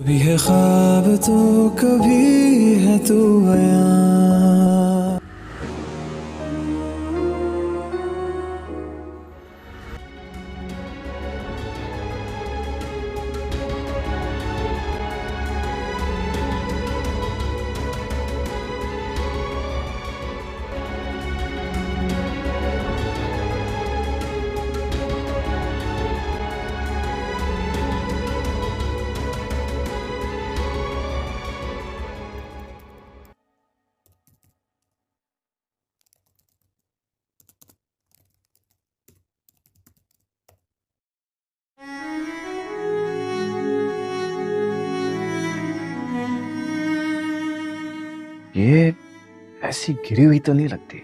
کبھی ہے خواب تو کبھی ہے تو عیاں. یہ ایسی گری ہوئی تو نہیں لگتی،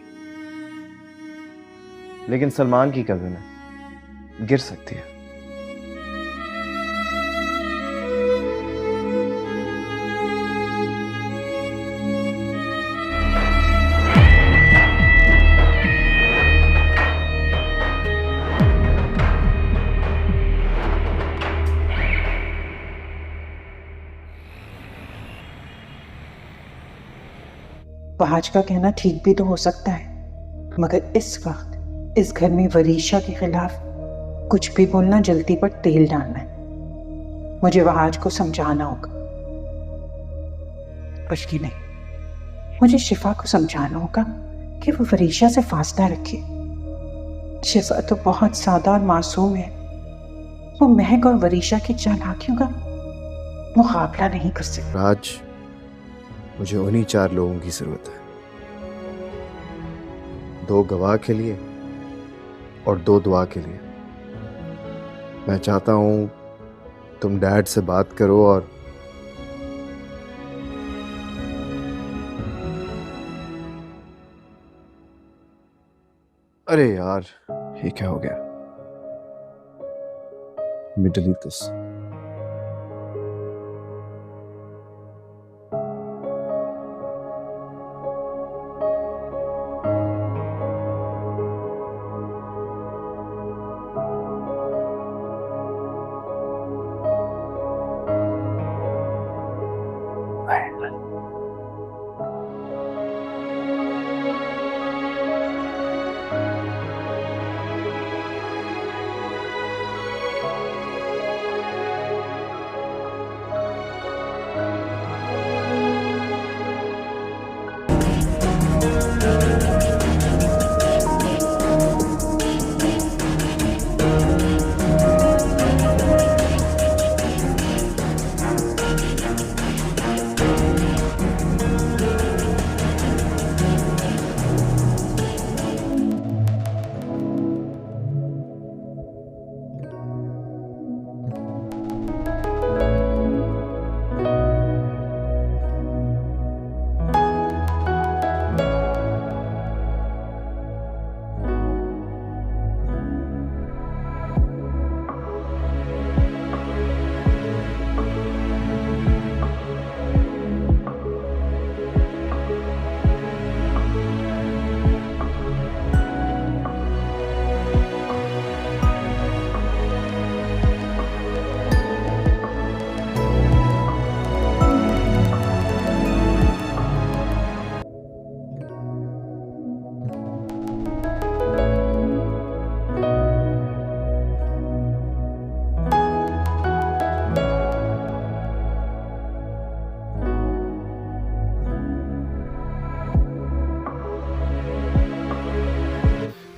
لیکن سلمان کی کزن ہے، گر سکتی ہے. فہد کا کہنا ٹھیک بھی تو ہو سکتا ہے، مگر اس وقت اس گھر میں وریشا کے خلاف کچھ بھی بولنا جلدی پر تیل ڈالنا ہے. مجھے وہاج کو سمجھانا ہوگا، بلکہ نہیں، مجھے شفا کو سمجھانا ہوگا کہ وہ وریشا سے فاصلہ رکھے. شفا تو بہت سادہ اور معصوم ہے، وہ مہک اور وریشا کی چالاکیوں کا مقابلہ نہیں کر سکتی. راج، مجھے انہی 4 لوگوں کی ضرورت ہے، 2 گواہ کے لیے اور 2 دعا کے لیے. میں چاہتا ہوں تم ڈیڈ سے بات کرو اور ارے یار، یہ کیا ہو گیا؟ Delete this.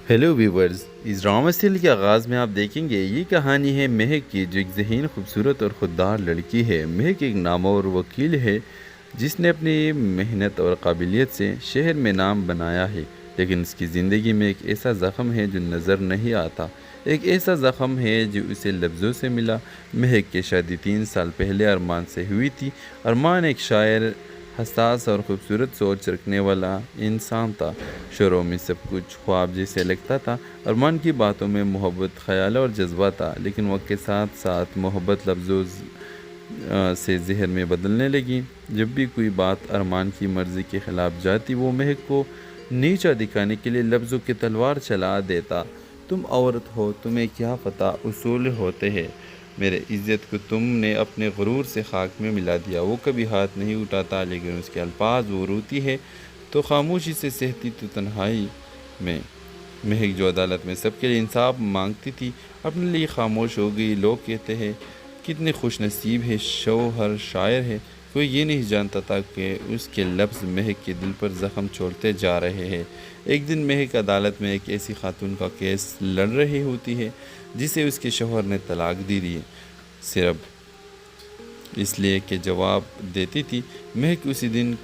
ہیلو ویورز، اس ڈرامہ سیریل کے آغاز میں آپ دیکھیں گے یہ کہانی ہے مہک کی، جو ایک ذہین، خوبصورت اور خوددار لڑکی ہے. مہک ایک نامور وکیل ہے جس نے اپنی محنت اور قابلیت سے شہر میں نام بنایا ہے، لیکن اس کی زندگی میں ایک ایسا زخم ہے جو نظر نہیں آتا. ایک ایسا زخم ہے جو اسے لفظوں سے ملا. مہک کی شادی 3 سال پہلے ارمان سے ہوئی تھی. ارمان ایک شاعر، حساس اور خوبصورت سوچ رکھنے والا انسان تھا. شروع میں سب کچھ خواب جیسے لگتا تھا. ارمان کی باتوں میں محبت، خیال اور جذبہ تھا، لیکن وقت کے ساتھ ساتھ محبت لفظوں سے زہر میں بدلنے لگی. جب بھی کوئی بات ارمان کی مرضی کے خلاف جاتی، وہ مہک کو نیچا دکھانے کے لیے لفظوں کی تلوار چلا دیتا. تم عورت ہو، تمہیں کیا پتہ، اصول ہوتے ہیں. میرے عزت کو تم نے اپنے غرور سے خاک میں ملا دیا۔ وہ کبھی ہاتھ نہیں اٹھاتا لیکن اس کے الفاظ وہ روتی ہے تو خاموشی سے سہتی تو تنہائی میں۔ مہک جو عدالت میں سب کے لیے انصاف مانگتی تھی اپنے لیے خاموش ہو گئی۔ لوگ کہتے ہیں کتنے خوش نصیب ہے، شوہر شاعر ہے۔ کوئی یہ نہیں جانتا تھا کہ اس کے لفظ مہک کے دل پر زخم چھوڑتے جا رہے ہیں۔ ایک دن مہک عدالت میں ایک ایسی خاتون کا کیس لڑ رہی ہوتی ہے جسے اس کے شوہر نے طلاق دی دی، صرف اس لیے کہ جواب دیتی تھی۔ مہک اسی دن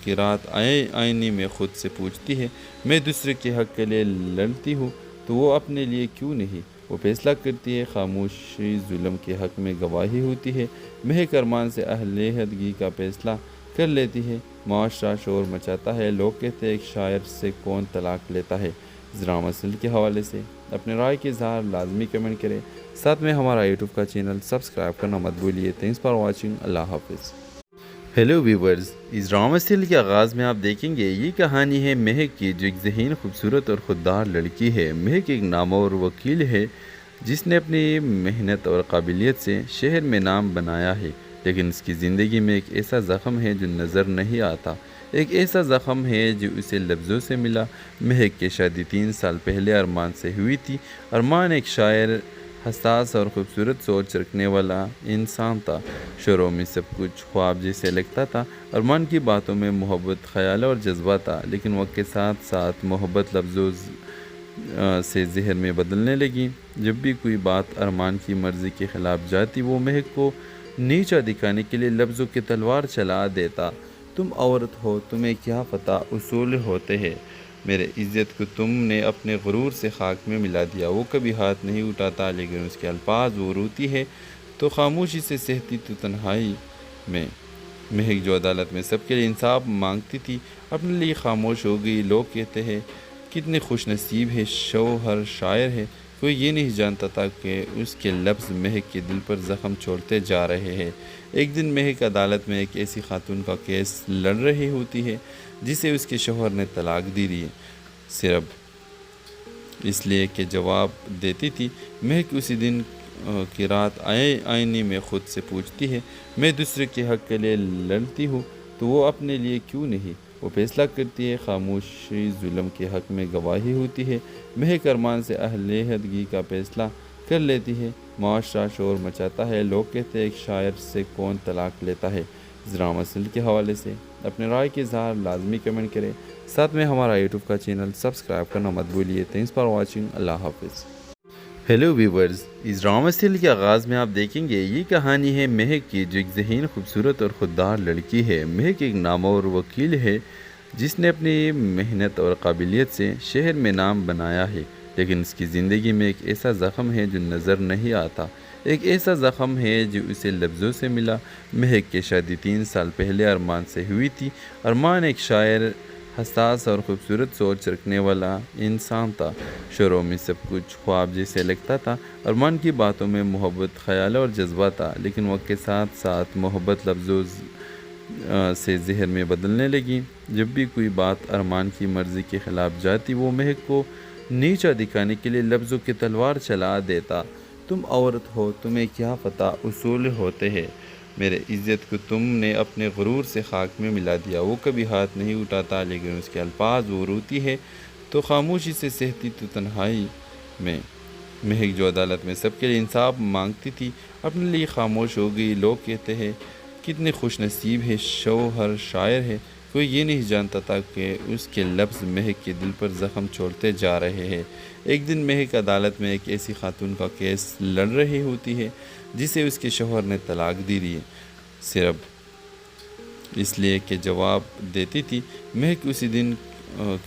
کی رات آئینے میں خود سے پوچھتی ہے، میں دوسرے کے حق کے لیے لڑتی ہوں تو وہ اپنے لیے کیوں نہیں؟ وہ فیصلہ کرتی ہے، خاموشی ظلم کے حق میں گواہی ہوتی ہے۔ مہک ارمان سے علیحدگی کا فیصلہ کر لیتی ہے۔ معاشرہ شور مچاتا ہے، لوگ کہتے ہیں ایک شاعر سے کون طلاق لیتا ہے۔ ڈرامہ سیل کے حوالے سے اپنے رائے کے اظہار لازمی کمنٹ کریں، ساتھ میں ہمارا یوٹیوب کا چینل سبسکرائب کرنا مت بھولیے۔ تھینکس فار واچنگ، اللہ حافظ۔ ہیلو ویورز، اس ڈرامہ سیل کے آغاز میں آپ دیکھیں گے یہ کہانی ہے مہک کی، جو ایک ذہین، خوبصورت اور خوددار لڑکی ہے۔ مہک ایک نامور وکیل ہے جس نے اپنی محنت اور قابلیت سے شہر میں نام بنایا ہے، لیکن اس کی زندگی میں ایک ایسا زخم ہے جو نظر نہیں آتا، ایک ایسا زخم ہے جو اسے لفظوں سے ملا۔ مہک کی شادی 3 سال پہلے ارمان سے ہوئی تھی۔ ارمان ایک شاعر، حساس اور خوبصورت سوچ رکھنے والا انسان تھا۔ شروع میں سب کچھ خواب جیسے لگتا تھا۔ ارمان کی باتوں میں محبت، خیال اور جذبہ تھا، لیکن وقت کے ساتھ ساتھ محبت لفظوں سے زہر میں بدلنے لگی۔ جب بھی کوئی بات ارمان کی مرضی کے خلاف جاتی وہ مہک کو نیچا دکھانے کے لیے لفظوں کی تلوار چلا دیتا۔ تم عورت ہو، تمہیں کیا پتہ اصول ہوتے ہیں، میرے عزت کو تم نے اپنے غرور سے خاک میں ملا دیا۔ وہ کبھی ہاتھ نہیں اٹھاتا لیکن اس کے الفاظ وہ روتی ہے تو خاموشی سے سہتی تو تنہائی میں۔ مہک جو عدالت میں سب کے لیے انصاف مانگتی تھی اپنے لیے خاموش ہو گئی۔ لوگ کہتے ہیں کتنے خوش نصیب ہے، شوہر شاعر ہے۔ کوئی یہ نہیں جانتا تھا کہ اس کے لفظ مہک کے دل پر زخم چھوڑتے جا رہے ہیں۔ ایک دن مہک عدالت میں ایک ایسی خاتون کا کیس لڑ رہی ہوتی ہے جسے اس کے شوہر نے طلاق دی دی، صرف اس لیے کہ جواب دیتی تھی۔ مہک اسی دن کی رات آئینے میں خود سے پوچھتی ہے، میں دوسرے کے حق کے لیے لڑتی ہوں تو وہ اپنے لیے کیوں نہیں؟ وہ فیصلہ کرتی ہے، خاموشی ظلم کے حق میں گواہی ہوتی ہے۔ مہک ارمان سے علیحدگی کا فیصلہ کر لیتی ہے۔ معاشرہ شور مچاتا ہے، لوگ کہتے ہیں ایک شاعر سے کون طلاق لیتا ہے۔ ڈرامہ سیل کے حوالے سے اپنے رائے کے اظہار لازمی کمنٹ کریں، ساتھ میں ہمارا یوٹیوب کا چینل سبسکرائب کرنا مت بھولیے۔ تھینکس فار واچنگ، اللہ حافظ۔ ہیلو ویورز، اس ڈرامہ سیل کے آغاز میں آپ دیکھیں گے یہ کہانی ہے مہک کی، جو ایک ذہین، خوبصورت اور خوددار لڑکی ہے۔ مہک ایک نامور وکیل ہے جس نے اپنی محنت اور قابلیت سے شہر میں نام بنایا ہے، لیکن اس کی زندگی میں ایک ایسا زخم ہے جو نظر نہیں آتا، ایک ایسا زخم ہے جو اسے لفظوں سے ملا۔ مہک کی شادی 3 سال پہلے ارمان سے ہوئی تھی۔ ارمان ایک شاعر، حساس اور خوبصورت سوچ رکھنے والا انسان تھا۔ شروع میں سب کچھ خواب جیسے لگتا تھا۔ ارمان کی باتوں میں محبت، خیال اور جذبہ تھا، لیکن وقت کے ساتھ ساتھ محبت لفظوں سے زہر میں بدلنے لگی۔ جب بھی کوئی بات ارمان کی مرضی کے خلاف جاتی وہ مہک کو نیچا دکھانے کے لیے لفظوں کی تلوار چلا دیتا۔ تم عورت ہو، تمہیں کیا پتہ اصول ہوتے ہیں، میرے عزت کو تم نے اپنے غرور سے خاک میں ملا دیا۔ وہ کبھی ہاتھ نہیں اٹھاتا لیکن اس کے الفاظ وہ روتی ہے تو خاموشی سے سہتی تو تنہائی میں۔ مہک جو عدالت میں سب کے لیے انصاف مانگتی تھی اپنے لیے خاموش ہو گئی۔ لوگ کہتے ہیں کتنے خوش نصیب ہے، شوہر شاعر ہے۔ کوئی یہ نہیں جانتا تھا کہ اس کے لفظ مہک کے دل پر زخم چھوڑتے جا رہے ہیں۔ ایک دن مہک عدالت میں ایک ایسی خاتون کا کیس لڑ رہی ہوتی ہے جسے اس کے شوہر نے طلاق دی دی، صرف اس لیے کہ جواب دیتی تھی۔ مہک اسی دن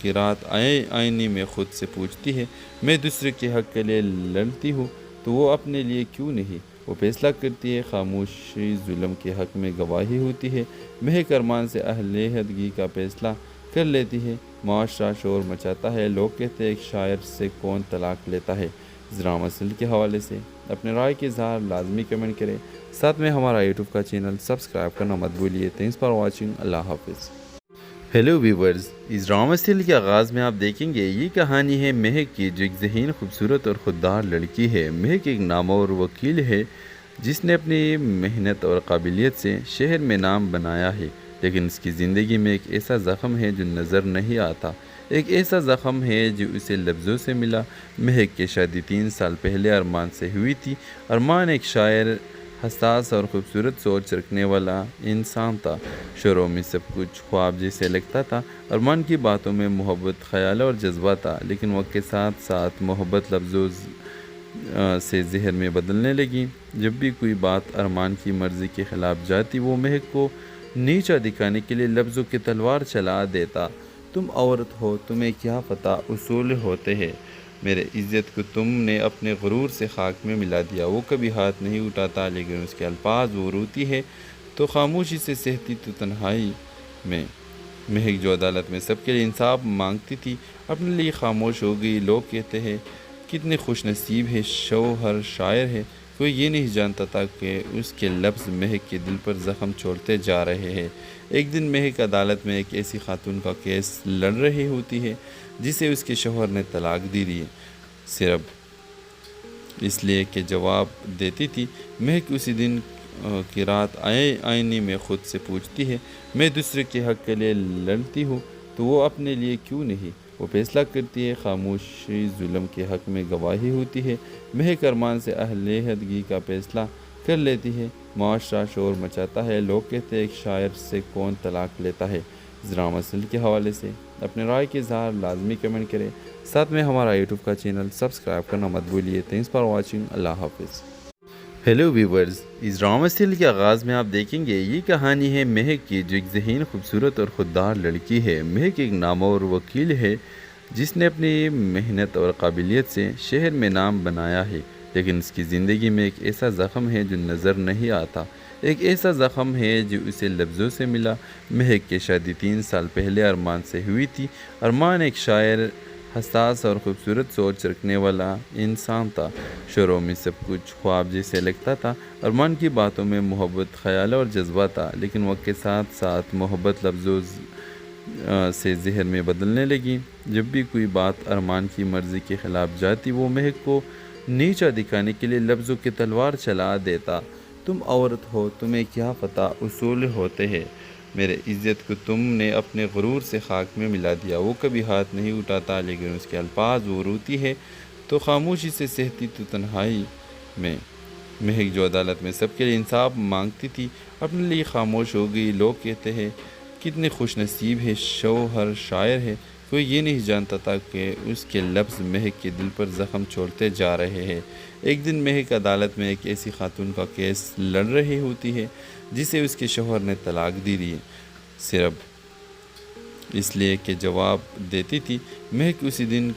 کی رات آئینے میں خود سے پوچھتی ہے، میں دوسرے کے حق کے لیے لڑتی ہوں تو وہ اپنے لیے کیوں نہیں؟ وہ فیصلہ کرتی ہے، خاموشی ظلم کے حق میں گواہی ہوتی ہے۔ مہک ارمان سے علیحدگی کا فیصلہ کر لیتی ہے۔ معاشرہ شور مچاتا ہے، لوگ کہتے ہیں ایک شاعر سے کون طلاق لیتا ہے۔ ڈرامہ سیل کے حوالے سے اپنے رائے کے اظہار لازمی کمنٹ کریں، ساتھ میں ہمارا یوٹیوب کا چینل سبسکرائب کرنا مت بھولیے۔ تھینکس فار واچنگ، اللہ حافظ۔ ہیلو ویورز، اس ڈرامہ سیل کے آغاز میں آپ دیکھیں گے یہ کہانی ہے مہک کی، جو ایک ذہین، خوبصورت اور خوددار لڑکی ہے۔ مہک ایک نامور وکیل ہے جس نے اپنی محنت اور قابلیت سے شہر میں نام بنایا ہے، لیکن اس کی زندگی میں ایک ایسا زخم ہے جو نظر نہیں آتا، ایک ایسا زخم ہے جو اسے لفظوں سے ملا۔ مہک کی شادی 3 سال پہلے ارمان سے ہوئی تھی۔ ارمان ایک شاعر، حساس اور خوبصورت سوچ رکھنے والا انسان تھا۔ شروع میں سب کچھ خواب جیسے لگتا تھا۔ ارمان کی باتوں میں محبت، خیال اور جذبہ تھا، لیکن وقت کے ساتھ ساتھ محبت لفظوں سے زہر میں بدلنے لگی۔ جب بھی کوئی بات ارمان کی مرضی کے خلاف جاتی، وہ مہک کو نیچا دکھانے کے لیے لفظوں کی تلوار چلا دیتا۔ تم عورت ہو، تمہیں کیا پتہ اصول ہوتے ہیں، میرے عزت کو تم نے اپنے غرور سے خاک میں ملا دیا۔ وہ کبھی ہاتھ نہیں اٹھاتا، لیکن اس کے الفاظ وہ روتی ہے تو خاموشی سے سہتی تو تنہائی میں۔ مہک جو عدالت میں سب کے لیے انصاف مانگتی تھی، اپنے لیے خاموش ہو گئی۔ لوگ کہتے ہیں کتنے خوش نصیب ہے، شوہر شاعر ہے۔ کوئی یہ نہیں جانتا تھا کہ اس کے لفظ مہک کے دل پر زخم چھوڑتے جا رہے ہیں۔ ایک دن مہک عدالت میں ایک ایسی خاتون کا کیس لڑ رہی ہوتی ہے جسے اس کے شوہر نے طلاق دی ہے، صرف اس لیے کہ جواب دیتی تھی۔ مہک اسی دن کی رات آئینے میں خود سے پوچھتی ہے، میں دوسرے کے حق کے لیے لڑتی ہوں تو وہ اپنے لیے کیوں نہیں؟ وہ فیصلہ کرتی ہے، خاموشی ظلم کے حق میں گواہی ہوتی ہے۔ مہک ارمان سے علیحدگی کا فیصلہ کر لیتی ہے۔ معاشرہ شور مچاتا ہے، لوگ کہتے ہیں ایک شاعر سے کون طلاق لیتا ہے۔ اس ڈرامہ سیریل کے حوالے سے اپنے رائے کے اظہار لازمی کمنٹ کریں، ساتھ میں ہمارا یوٹیوب کا چینل سبسکرائب کرنا مت بھولیے۔ تھینکس فار واچنگ، اللہ حافظ۔ ہیلو ویورز، اس ڈرامہ سیریل کے آغاز میں آپ دیکھیں گے یہ کہانی ہے مہک کی، جو ایک ذہین، خوبصورت اور خوددار لڑکی ہے۔ مہک ایک نامور وکیل ہے جس نے اپنی محنت اور قابلیت سے شہر میں نام بنایا ہے، لیکن اس کی زندگی میں ایک ایسا زخم ہے جو نظر نہیں آتا، ایک ایسا زخم ہے جو اسے لفظوں سے ملا۔ مہک کی شادی 3 سال پہلے ارمان سے ہوئی تھی۔ ارمان ایک شاعر، حساس اور خوبصورت سوچ رکھنے والا انسان تھا۔ شروع میں سب کچھ خواب جیسے لگتا تھا۔ ارمان کی باتوں میں محبت، خیال اور جذبہ تھا، لیکن وقت کے ساتھ ساتھ محبت لفظوں سے زہر میں بدلنے لگی۔ جب بھی کوئی بات ارمان کی مرضی کے خلاف جاتی، وہ مہک کو نیچا دکھانے کے لیے لفظوں کی تلوار چلا دیتا۔ تم عورت ہو، تمہیں کیا پتہ اصول ہوتے ہیں، میرے عزت کو تم نے اپنے غرور سے خاک میں ملا دیا۔ وہ کبھی ہاتھ نہیں اٹھاتا، لیکن اس کے الفاظ وہ روتی ہے تو خاموشی سے سہتی تو تنہائی میں۔ مہک جو عدالت میں سب کے لیے انصاف مانگتی تھی، اپنے لیے خاموش ہو گئی۔ لوگ کہتے ہیں کتنے خوش نصیب ہے، شوہر شاعر ہے۔ کوئی یہ نہیں جانتا تھا کہ اس کے لفظ مہک کے دل پر زخم چھوڑتے جا رہے ہیں۔ ایک دن مہک عدالت میں ایک ایسی خاتون کا کیس لڑ رہی ہوتی ہے جسے اس کے شوہر نے طلاق دی ہے، صرف اس لیے کہ جواب دیتی تھی۔ مہک اسی دن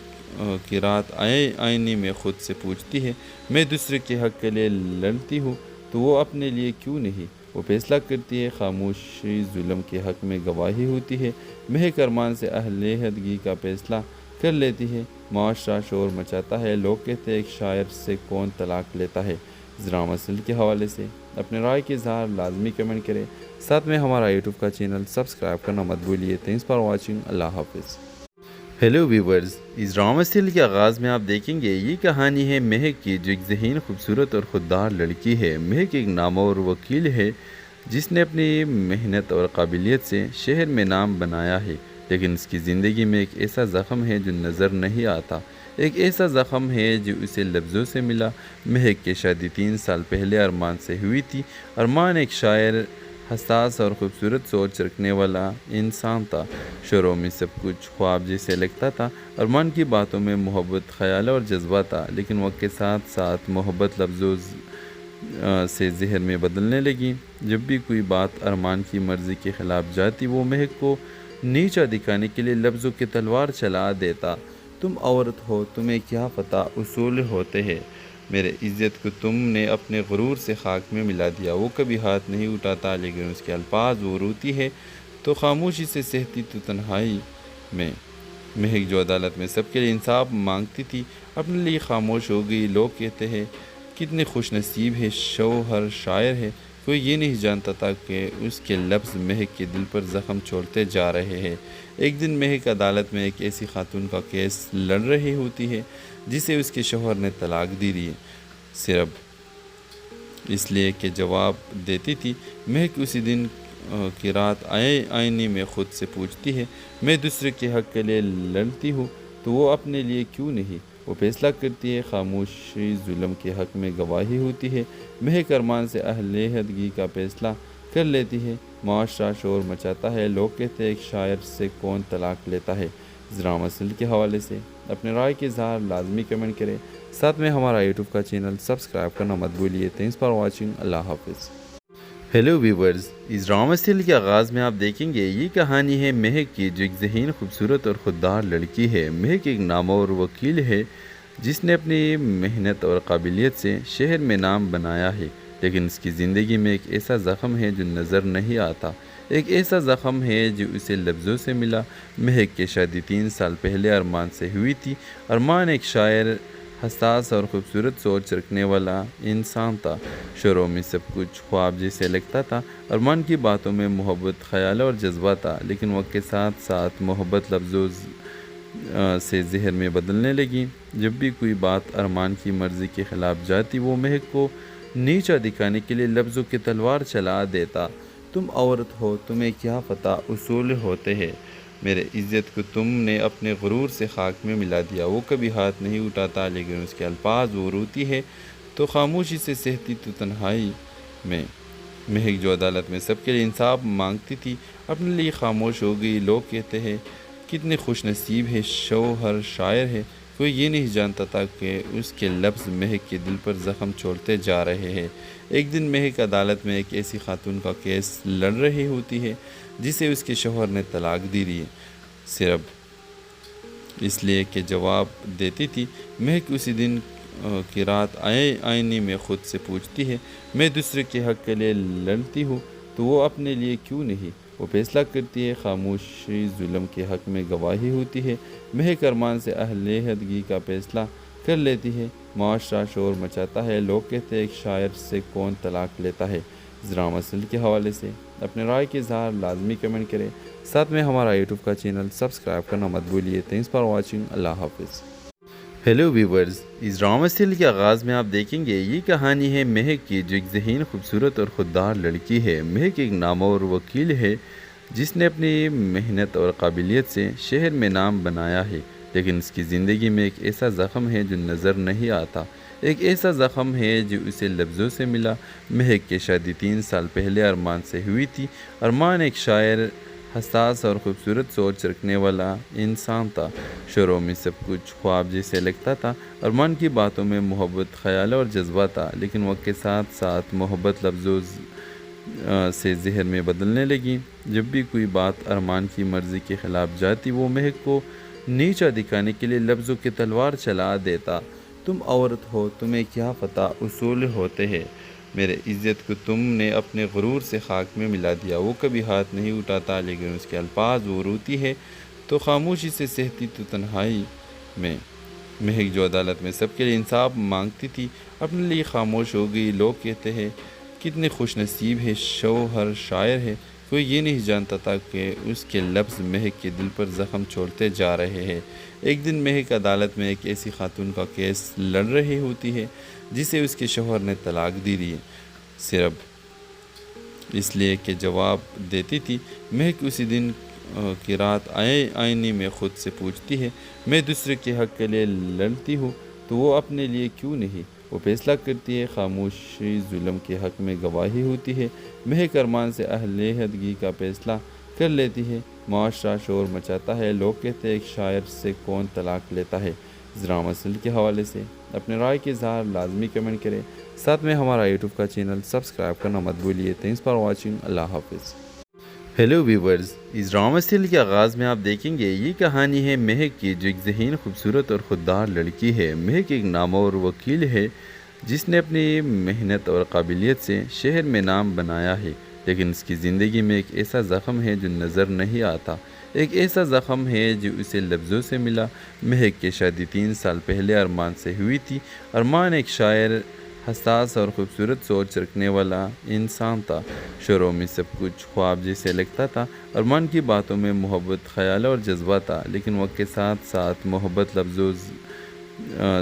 کی رات آئینے میں خود سے پوچھتی ہے، میں دوسرے کے حق کے لیے لڑتی ہوں تو وہ اپنے لیے کیوں نہیں؟ وہ فیصلہ کرتی ہے، خاموشی ظلم کے حق میں گواہی ہوتی ہے۔ مہک ارمان سے علیحدگی کا فیصلہ کر لیتی ہے۔ معاشرہ شور مچاتا ہے، لوگ کہتے ہیں ایک شاعر سے کون طلاق لیتا ہے۔ اس ڈرامہ سیریل کے حوالے سے اپنے رائے کے اظہار لازمی کمنٹ کریں، ساتھ میں ہمارا یوٹیوب کا چینل سبسکرائب کرنا مت بھولیے۔ تھینکس فار واچنگ، اللہ حافظ۔ ہیلو ویورز، اس ڈرامہ سیریل کے آغاز میں آپ دیکھیں گے یہ کہانی ہے مہک کی، جو ایک ذہین، خوبصورت اور خوددار لڑکی ہے۔ مہک ایک نامور وکیل ہے جس نے اپنی محنت اور قابلیت سے شہر میں نام بنایا ہے، لیکن اس کی زندگی میں ایک ایسا زخم ہے جو نظر نہیں آتا، ایک ایسا زخم ہے جو اسے لفظوں سے ملا۔ مہک کی شادی 3 سال پہلے ارمان سے ہوئی تھی۔ ارمان ایک شاعر، حساس اور خوبصورت سوچ رکھنے والا انسان تھا۔ شروع میں سب کچھ خواب جیسے لگتا تھا۔ ارمان کی باتوں میں محبت، خیال اور جذبہ تھا، لیکن وقت کے ساتھ ساتھ محبت لفظوں سے زہر میں بدلنے لگی۔ جب بھی کوئی بات ارمان کی مرضی کے خلاف جاتی، وہ مہک کو نیچا دکھانے کے لیے لفظوں کی تلوار چلا دیتا۔ تم عورت ہو، تمہیں کیا پتہ اصول ہوتے ہیں، میرے عزت کو تم نے اپنے غرور سے خاک میں ملا دیا۔ وہ کبھی ہاتھ نہیں اٹھاتا، لیکن اس کے الفاظ وہ روتی ہے تو خاموشی سے سہتی تو تنہائی میں۔ مہک جو عدالت میں سب کے لیے انصاف مانگتی تھی، اپنے لیے خاموش ہو گئی۔ لوگ کہتے ہیں کتنے خوش نصیب ہے، شوہر شاعر ہے۔ کوئی یہ نہیں جانتا تھا کہ اس کے لفظ مہک کے دل پر زخم چھوڑتے جا رہے ہیں۔ ایک دن مہک عدالت میں ایک ایسی خاتون کا کیس لڑ رہی ہوتی ہے جسے اس کے شوہر نے طلاق دی ہے، صرف اس لیے کہ جواب دیتی تھی۔ مہک اسی دن کی رات آئینے میں خود سے پوچھتی ہے، میں دوسرے کے حق کے لیے لڑتی ہوں تو وہ اپنے لیے کیوں نہیں؟ وہ فیصلہ کرتی ہے، خاموشی ظلم کے حق میں گواہی ہوتی ہے۔ مہک ارمان سے علیحدگی کا فیصلہ کر لیتی ہے۔ معاشرہ شور مچاتا ہے، لوگ کہتے ہیں ایک شاعر سے کون طلاق لیتا ہے۔ ڈرامہ سیل کے حوالے سے اپنے رائے کے اظہار لازمی کمنٹ کریں، ساتھ میں ہمارا یوٹیوب کا چینل سبسکرائب کرنا مت بھولیے۔ تھینکس فار واچنگ، اللہ حافظ۔ ہیلو ویورز، اس ڈرامہ سیل کے آغاز میں آپ دیکھیں گے یہ کہانی ہے مہک کی، جو ایک ذہین، خوبصورت اور خوددار لڑکی ہے۔ مہک ایک نامور وکیل ہے جس نے اپنی محنت اور قابلیت سے شہر میں نام بنایا ہے، لیکن اس کی زندگی میں ایک ایسا زخم ہے جو نظر نہیں آتا۔ ایک ایسا زخم ہے جو اسے لفظوں سے ملا۔ مہک کی شادی 3 سال پہلے ارمان سے ہوئی تھی۔ ارمان ایک شاعر، حساس اور خوبصورت سوچ رکھنے والا انسان تھا۔ شروع میں سب کچھ خواب جیسے لگتا تھا۔ ارمان کی باتوں میں محبت، خیال اور جذبہ تھا، لیکن وقت کے ساتھ ساتھ محبت لفظوں سے زہر میں بدلنے لگی۔ جب بھی کوئی بات ارمان کی مرضی کے خلاف جاتی، وہ مہک کو نیچا دکھانے کے لیے لفظوں کی تلوار چلا دیتا۔ تم عورت ہو، تمہیں کیا پتہ اصول ہوتے ہیں، میرے عزت کو تم نے اپنے غرور سے خاک میں ملا دیا۔ وہ کبھی ہاتھ نہیں اٹھاتا، لیکن اس کے الفاظ وہ روتی ہے تو خاموشی سے سہتی تو تنہائی میں۔ مہک جو عدالت میں سب کے لیے انصاف مانگتی تھی، اپنے لیے خاموش ہو گئی۔ لوگ کہتے ہیں کتنے خوش نصیب ہے، شوہر شاعر ہے۔ کوئی یہ نہیں جانتا تھا کہ اس کے لفظ مہک کے دل پر زخم چھوڑتے جا رہے ہیں۔ ایک دن مہک عدالت میں ایک ایسی خاتون کا کیس لڑ رہی ہوتی ہے جسے اس کے شوہر نے طلاق دی ہے، صرف اس لیے کہ جواب دیتی تھی۔ مہک اسی دن کی رات آئینے میں خود سے پوچھتی ہے، میں دوسرے کے حق کے لیے لڑتی ہوں تو وہ اپنے لیے کیوں نہیں؟ وہ فیصلہ کرتی ہے، خاموشی ظلم کے حق میں گواہی ہوتی ہے۔ مہک ارمان سے علیحدگی کا فیصلہ کر لیتی ہے۔ معاشرہ شور مچاتا ہے، لوگ کہتے ہیں ایک شاعر سے کون طلاق لیتا ہے۔ ڈرامہ سیل کے حوالے سے اپنے رائے کے اظہار لازمی کمنٹ کریں، ساتھ میں ہمارا یوٹیوب کا چینل سبسکرائب کرنا مت بھولیے۔ تھینکس فار واچنگ، اللہ حافظ۔ ہیلو ویورز، اس ڈرامہ سیل کے آغاز میں آپ دیکھیں گے یہ کہانی ہے مہک کی، جو ایک ذہین، خوبصورت اور خوددار لڑکی ہے۔ مہک ایک نامور وکیل ہے جس نے اپنی محنت اور قابلیت سے شہر میں نام بنایا ہے، لیکن اس کی زندگی میں ایک ایسا زخم ہے جو نظر نہیں آتا۔ ایک ایسا زخم ہے جو اسے لفظوں سے ملا۔ مہک کی شادی 3 سال پہلے ارمان سے ہوئی تھی۔ ارمان ایک شاعر، حساس اور خوبصورت سوچ رکھنے والا انسان تھا۔ شروع میں سب کچھ خواب جیسے لگتا تھا۔ ارمان کی باتوں میں محبت، خیال اور جذبہ تھا، لیکن وقت کے ساتھ ساتھ محبت لفظوں سے زہر میں بدلنے لگی۔ جب بھی کوئی بات ارمان کی مرضی کے خلاف جاتی، وہ مہک کو نیچا دکھانے کے لیے لفظوں کی تلوار چلا دیتا۔ تم عورت ہو، تمہیں کیا پتہ اصول ہوتے ہیں، میرے عزت کو تم نے اپنے غرور سے خاک میں ملا دیا۔ وہ کبھی ہاتھ نہیں اٹھاتا، لیکن اس کے الفاظ وہ روتی ہے تو خاموشی سے سہتی تو تنہائی میں۔ مہک جو عدالت میں سب کے لیے انصاف مانگتی تھی، اپنے لیے خاموش ہو گئی۔ لوگ کہتے ہیں کتنے خوش نصیب ہے، شوہر شاعر ہے۔ کوئی یہ نہیں جانتا تھا کہ اس کے لفظ مہک کے دل پر زخم چھوڑتے جا رہے ہیں۔ ایک دن مہک عدالت میں ایک ایسی خاتون کا کیس لڑ رہی ہوتی ہے جسے اس کے شوہر نے طلاق دی ہے، صرف اس لیے کہ جواب دیتی تھی۔ مہک اسی دن کی رات آئینے میں خود سے پوچھتی ہے، میں دوسرے کے حق کے لیے لڑتی ہوں تو وہ اپنے لیے کیوں نہیں؟ وہ فیصلہ کرتی ہے، خاموشی ظلم کے حق میں گواہی ہوتی ہے۔ مہک ارمان سے علیحدگی کا فیصلہ کر لیتی ہے۔ معاشرہ شور مچاتا ہے، لوگ کہتے ہیں ایک شاعر سے کون طلاق لیتا ہے۔ ڈرامہ سیل کے حوالے سے اپنے رائے کے اظہار لازمی کمنٹ کریں، ساتھ میں ہمارا یوٹیوب کا چینل سبسکرائب کرنا مت بھولیے۔ تھینکس فار واچنگ، اللہ حافظ۔ ہیلو ویورز، اس ڈرامہ سیل کے آغاز میں آپ دیکھیں گے یہ کہانی ہے مہک کی، جو ایک ذہین، خوبصورت اور خوددار لڑکی ہے۔ مہک ایک نامور وکیل ہے جس نے اپنی محنت اور قابلیت سے شہر میں نام بنایا ہے، لیکن اس کی زندگی میں ایک ایسا زخم ہے جو نظر نہیں آتا۔ ایک ایسا زخم ہے جو اسے لفظوں سے ملا۔ مہک کی شادی 3 سال پہلے ارمان سے ہوئی تھی۔ ارمان ایک شاعر، حساس اور خوبصورت سوچ رکھنے والا انسان تھا۔ شروع میں سب کچھ خواب جیسے لگتا تھا۔ ارمان کی باتوں میں محبت، خیال اور جذبہ تھا، لیکن وقت کے ساتھ ساتھ محبت لفظوں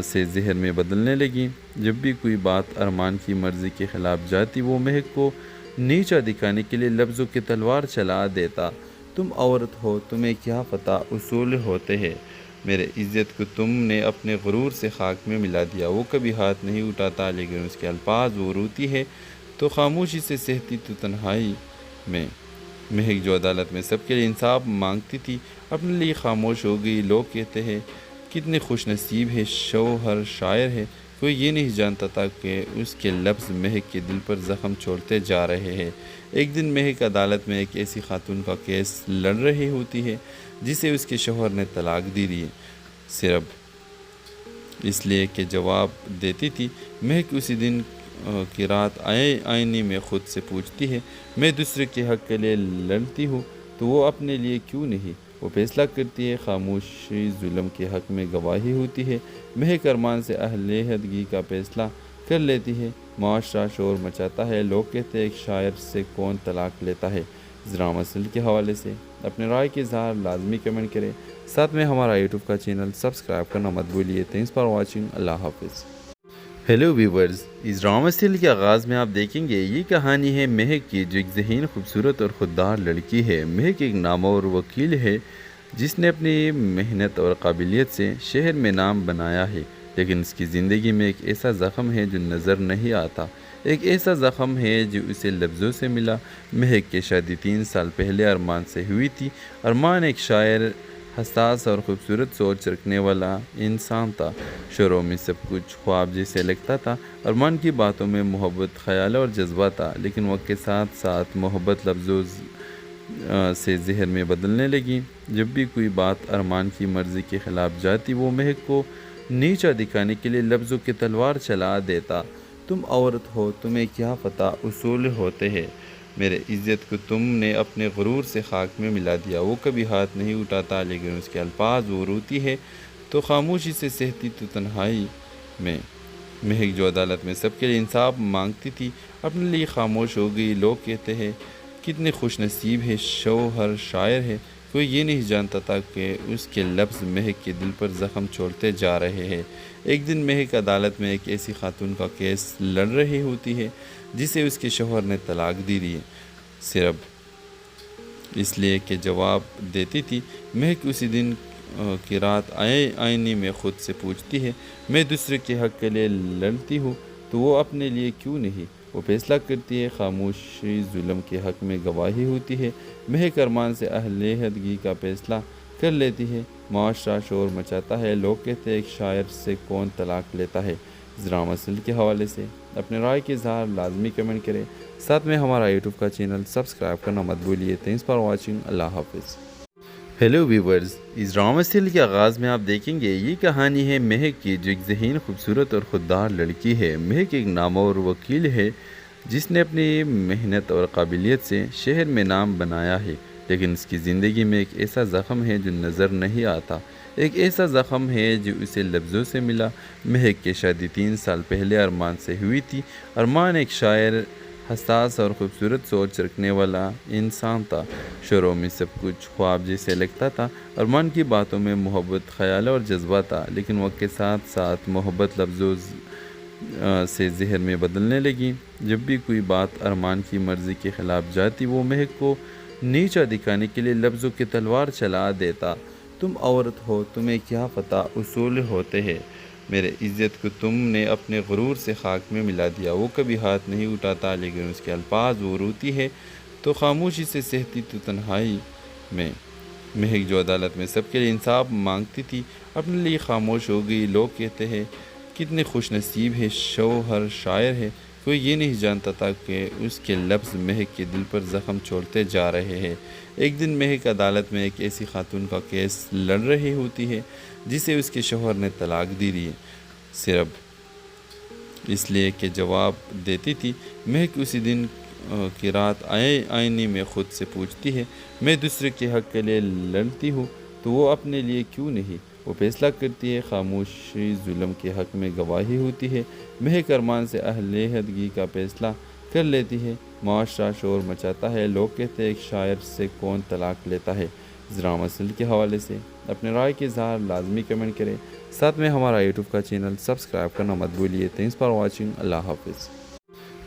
سے ذہن میں بدلنے لگیں۔ جب بھی کوئی بات ارمان کی مرضی کے خلاف جاتی وہ مہک کو نیچا دکھانے کے لیے لفظوں کی تلوار چلا دیتا۔ تم عورت ہو، تمہیں کیا پتہ اصول ہوتے ہیں، میرے عزت کو تم نے اپنے غرور سے خاک میں ملا دیا۔ وہ کبھی ہاتھ نہیں اٹھاتا لیکن اس کے الفاظ وہ روتی ہے تو خاموشی سے سہتی تو تنہائی میں۔ مہک جو عدالت میں سب کے لیے انصاف مانگتی تھی اپنے لیے خاموش ہو گئی۔ لوگ کہتے ہیں کتنے خوش نصیب ہے، شوہر شاعر ہے، کوئی یہ نہیں جانتا تھا کہ اس کے لفظ مہک کے دل پر زخم چھوڑتے جا رہے ہیں۔ ایک دن مہک عدالت میں ایک ایسی خاتون کا کیس لڑ رہی ہوتی ہے جسے اس کے شوہر نے طلاق دی دی، صرف اس لیے کہ جواب دیتی تھی۔ مہک اسی دن کی رات آئینے میں خود سے پوچھتی ہے، میں دوسرے کے حق کے لیے لڑتی ہوں تو وہ اپنے لیے کیوں نہیں؟ وہ فیصلہ کرتی ہے، خاموشی ظلم کے حق میں گواہی ہوتی ہے۔ مہک ارمان سے علیحدگی کا فیصلہ کر لیتی ہے۔ معاشرہ شور مچاتا ہے، لوگ کہتے ہیں ایک شاعر سے کون طلاق لیتا ہے۔ ذرا مسئلے کے حوالے سے اپنے رائے کے اظہار لازمی کمنٹ کریں، ساتھ میں ہمارا یوٹیوب کا چینل سبسکرائب کرنا مت بھولیے۔ تھینکس فار واچنگ، اللہ حافظ۔ ہیلو ویورز، اس ڈرامہ سیریل کے آغاز میں آپ دیکھیں گے یہ کہانی ہے مہک کی، جو ایک ذہین، خوبصورت اور خوددار لڑکی ہے۔ مہک ایک نامور وکیل ہے جس نے اپنی محنت اور قابلیت سے شہر میں نام بنایا ہے، لیکن اس کی زندگی میں ایک ایسا زخم ہے جو نظر نہیں آتا، ایک ایسا زخم ہے جو اسے لفظوں سے ملا۔ مہک کی شادی 3 سال پہلے ارمان سے ہوئی تھی۔ ارمان ایک شاعر، حساس اور خوبصورت سوچ رکھنے والا انسان تھا۔ شروع میں سب کچھ خواب جیسے لگتا تھا۔ ارمان کی باتوں میں محبت، خیال اور جذبہ تھا، لیکن وقت کے ساتھ ساتھ محبت لفظوں سے ذہن میں بدلنے لگیں۔ جب بھی کوئی بات ارمان کی مرضی کے خلاف جاتی وہ مہک کو نیچا دکھانے کے لیے لفظوں کی تلوار چلا دیتا۔ تم عورت ہو، تمہیں کیا پتہ اصول ہوتے ہیں، میرے عزت کو تم نے اپنے غرور سے خاک میں ملا دیا۔ وہ کبھی ہاتھ نہیں اٹھاتا لیکن اس کے الفاظ وہ روتی ہے تو خاموشی سے سہتی تو تنہائی میں۔ مہک جو عدالت میں سب کے لیے انصاف مانگتی تھی اپنے لیے خاموش ہو گئی۔ لوگ کہتے ہیں کتنے خوش نصیب ہے، شوہر شاعر ہے، کوئی یہ نہیں جانتا تھا کہ اس کے لفظ مہک کے دل پر زخم چھوڑتے جا رہے ہیں۔ ایک دن مہک عدالت میں ایک ایسی خاتون کا کیس لڑ رہی ہوتی ہے جسے اس کے شوہر نے طلاق دی دی، صرف اس لیے کہ جواب دیتی تھی۔ مہک اسی دن کی رات آئینے میں خود سے پوچھتی ہے، میں دوسرے کے حق کے لیے لڑتی ہوں تو وہ اپنے لیے کیوں نہیں؟ وہ فیصلہ کرتی ہے، خاموشی ظلم کے حق میں گواہی ہوتی ہے۔ مہک ارمان سے علیحدگی کا فیصلہ کر لیتی ہے۔ معاشرہ شور مچاتا ہے، لوگ کہتے ہیں ایک شاعر سے کون طلاق لیتا ہے۔ ذرا مسئلے کے حوالے سے اپنے رائے کے اظہار لازمی کمنٹ کریں، ساتھ میں ہمارا یوٹیوب کا چینل سبسکرائب کرنا مت بھولیے۔ تھینکس فار واچنگ، اللہ حافظ۔ ہیلو ویورز، اس ڈرامہ سیریل کے آغاز میں آپ دیکھیں گے یہ کہانی ہے مہک کی، جو ایک ذہین، خوبصورت اور خوددار لڑکی ہے۔ مہک ایک نامور وکیل ہے جس نے اپنی محنت اور قابلیت سے شہر میں نام بنایا ہے، لیکن اس کی زندگی میں ایک ایسا زخم ہے جو نظر نہیں آتا، ایک ایسا زخم ہے جو اسے لفظوں سے ملا۔ مہک کی شادی 3 سال پہلے ارمان سے ہوئی تھی۔ ارمان ایک شاعر، حساس اور خوبصورت سوچ رکھنے والا انسان تھا۔ شروع میں سب کچھ خواب جیسے لگتا تھا۔ ارمان کی باتوں میں محبت، خیال اور جذبہ تھا، لیکن وقت کے ساتھ ساتھ محبت لفظوں سے ذہن میں بدلنے لگیں۔ جب بھی کوئی بات ارمان کی مرضی کے خلاف جاتی وہ مہک کو نیچا دکھانے کے لیے لفظوں کی تلوار چلا دیتا۔ تم عورت ہو، تمہیں کیا پتہ اصول ہوتے ہیں، میرے عزت کو تم نے اپنے غرور سے خاک میں ملا دیا۔ وہ کبھی ہاتھ نہیں اٹھاتا لیکن اس کے الفاظ وہ روتی ہے تو خاموشی سے سہتی تو تنہائی میں۔ مہک جو عدالت میں سب کے لیے انصاف مانگتی تھی اپنے لیے خاموش ہو گئی۔ لوگ کہتے ہیں کتنے خوش نصیب ہے، شوہر شاعر ہے، کوئی یہ نہیں جانتا تھا کہ اس کے لفظ مہک کے دل پر زخم چھوڑتے جا رہے ہیں۔ ایک دن مہک عدالت میں ایک ایسی خاتون کا کیس لڑ رہی ہوتی ہے جسے اس کے شوہر نے طلاق دی دی، صرف اس لیے کہ جواب دیتی تھی۔ مہک اسی دن کی رات آئینے میں خود سے پوچھتی ہے، میں دوسرے کے حق کے لیے لڑتی ہوں تو وہ اپنے لیے کیوں نہیں؟ وہ فیصلہ کرتی ہے، خاموشی ظلم کے حق میں گواہی ہوتی ہے۔ مہک ارمان سے علیحدگی کا فیصلہ کر لیتی ہے۔ معاشرہ شور مچاتا ہے، لوگ کہتے ہیں ایک شاعر سے کون طلاق لیتا ہے۔ ذرا مسئلے کے حوالے سے اپنے رائے کے اظہار لازمی کمنٹ کریں، ساتھ میں ہمارا یوٹیوب کا چینل سبسکرائب کرنا مت بھولیے۔ تھینکس فار واچنگ، اللہ حافظ۔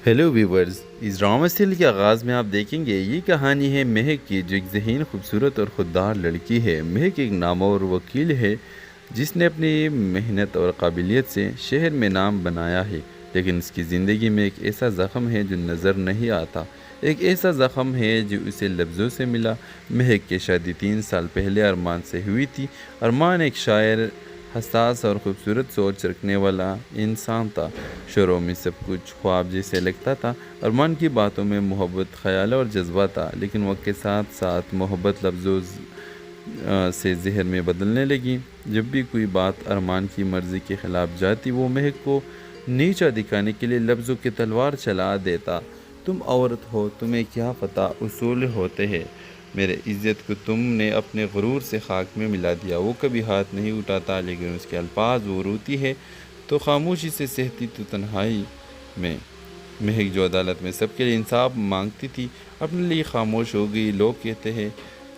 ہیلو ویورز، اس ڈرامہ سیریل کے آغاز میں آپ دیکھیں گے یہ کہانی ہے مہک کی، جو ایک ذہین، خوبصورت اور خوددار لڑکی ہے۔ مہک ایک نامور وکیل ہے جس نے اپنی محنت اور قابلیت سے شہر میں نام بنایا ہے، لیکن اس کی زندگی میں ایک ایسا زخم ہے جو نظر نہیں آتا۔ ایک ایسا زخم ہے جو اسے لفظوں سے ملا۔ مہک کی شادی 3 سال پہلے ارمان سے ہوئی تھی۔ ارمان ایک شاعر، حساس اور خوبصورت سوچ رکھنے والا انسان تھا۔ شروع میں سب کچھ خواب جیسے لگتا تھا۔ ارمان کی باتوں میں محبت، خیال اور جذبہ تھا، لیکن وقت کے ساتھ ساتھ محبت لفظوں سے زہر میں بدلنے لگی۔ جب بھی کوئی بات ارمان کی مرضی کے خلاف جاتی، وہ مہک کو نیچا دکھانے کے لیے لفظوں کی تلوار چلا دیتا۔ تم عورت ہو، تمہیں کیا پتہ اصول ہوتے ہیں، میرے عزت کو تم نے اپنے غرور سے خاک میں ملا دیا۔ وہ کبھی ہاتھ نہیں اٹھاتا، لیکن اس کے الفاظ وہ روتی ہے تو خاموشی سے سہتی تو تنہائی میں۔ مہک جو عدالت میں سب کے لیے انصاف مانگتی تھی، اپنے لیے خاموش ہو گئی۔ لوگ کہتے ہیں